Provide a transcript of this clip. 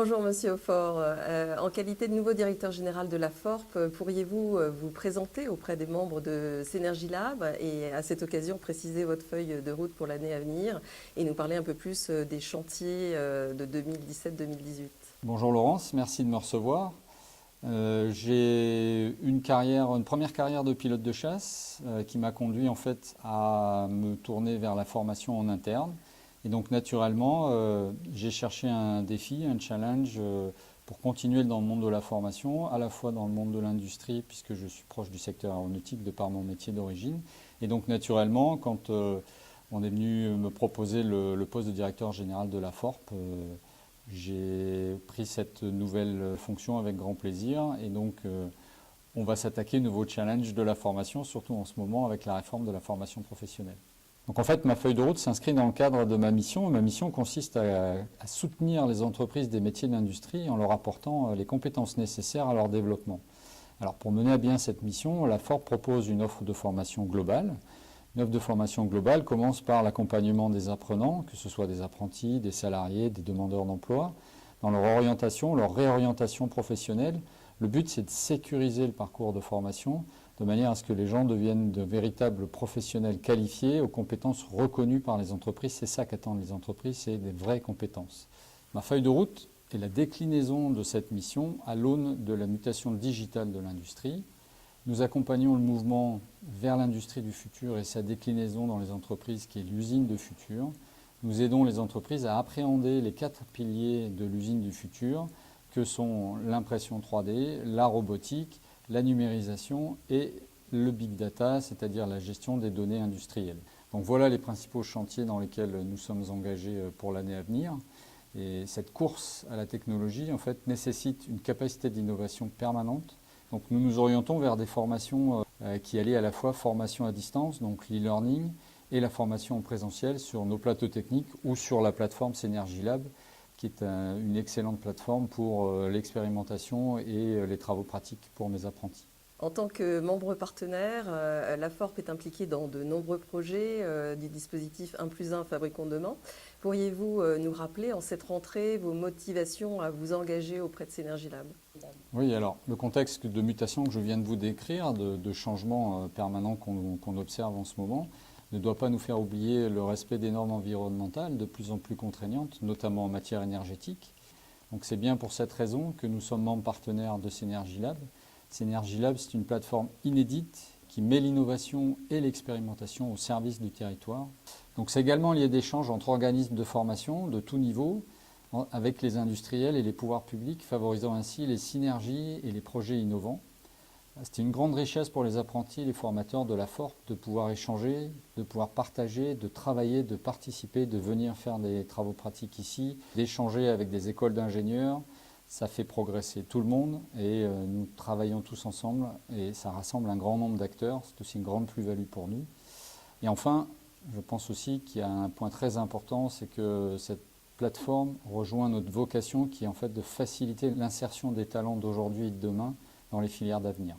Bonjour Monsieur Aufort. En qualité de nouveau directeur général de la FORP, pourriez-vous vous présenter auprès des membres de Synergy Lab et à cette occasion préciser votre feuille de route pour l'année à venir et nous parler un peu plus des chantiers de 2017-2018? Bonjour Laurence, merci de me recevoir. J'ai une première carrière de pilote de chasse qui m'a conduit en fait à me tourner vers la formation en interne. Et donc naturellement, j'ai cherché un défi, un challenge pour continuer dans le monde de la formation, à la fois dans le monde de l'industrie, puisque je suis proche du secteur aéronautique de par mon métier d'origine. Et donc naturellement, quand on est venu me proposer le poste de directeur général de la FORP, j'ai pris cette nouvelle fonction avec grand plaisir. Et donc on va s'attaquer au nouveau challenge de la formation, surtout en ce moment avec la réforme de la formation professionnelle. Donc en fait, ma feuille de route s'inscrit dans le cadre de ma mission. Ma mission consiste à soutenir les entreprises des métiers de l'industrie en leur apportant les compétences nécessaires à leur développement. Alors pour mener à bien cette mission, la FORP propose une offre de formation globale. Une offre de formation globale commence par l'accompagnement des apprenants, que ce soit des apprentis, des salariés, des demandeurs d'emploi, dans leur orientation, leur réorientation professionnelle. Le but, c'est de sécuriser le parcours de formation de manière à ce que les gens deviennent de véritables professionnels qualifiés aux compétences reconnues par les entreprises. C'est ça qu'attendent les entreprises, c'est des vraies compétences. Ma feuille de route est la déclinaison de cette mission à l'aune de la mutation digitale de l'industrie. Nous accompagnons le mouvement vers l'industrie du futur et sa déclinaison dans les entreprises qui est l'usine de futur. Nous aidons les entreprises à appréhender les 4 piliers de l'usine du futur que sont l'impression 3D, la robotique, la numérisation et le big data, c'est-à-dire la gestion des données industrielles. Donc voilà les principaux chantiers dans lesquels nous sommes engagés pour l'année à venir. Et cette course à la technologie, en fait, nécessite une capacité d'innovation permanente. Donc nous nous orientons vers des formations qui allient à la fois formation à distance, donc l'e-learning, et la formation en présentiel sur nos plateaux techniques ou sur la plateforme Synergy Lab, qui est une excellente plateforme pour l'expérimentation et les travaux pratiques pour mes apprentis. En tant que membre partenaire, la FORP est impliquée dans de nombreux projets du dispositif 1+1 Fabricons demain. Pourriez-vous nous rappeler en cette rentrée vos motivations à vous engager auprès de Synergy Lab? Oui, alors le contexte de mutation que je viens de vous décrire, de changement permanent qu'on observe en ce moment, ne doit pas nous faire oublier le respect des normes environnementales de plus en plus contraignantes, notamment en matière énergétique. Donc c'est bien pour cette raison que nous sommes membres partenaires de Synergy Lab. Synergy Lab, c'est une plateforme inédite qui met l'innovation et l'expérimentation au service du territoire. Donc c'est également lié d'échanges entre organismes de formation de tout niveau, avec les industriels et les pouvoirs publics, favorisant ainsi les synergies et les projets innovants. C'est une grande richesse pour les apprentis et les formateurs de la FORP de pouvoir échanger, de pouvoir partager, de travailler, de participer, de venir faire des travaux pratiques ici, d'échanger avec des écoles d'ingénieurs. Ça fait progresser tout le monde et nous travaillons tous ensemble et ça rassemble un grand nombre d'acteurs. C'est aussi une grande plus-value pour nous. Et enfin, je pense aussi qu'il y a un point très important, c'est que cette plateforme rejoint notre vocation qui est en fait de faciliter l'insertion des talents d'aujourd'hui et de demain dans les filières d'avenir.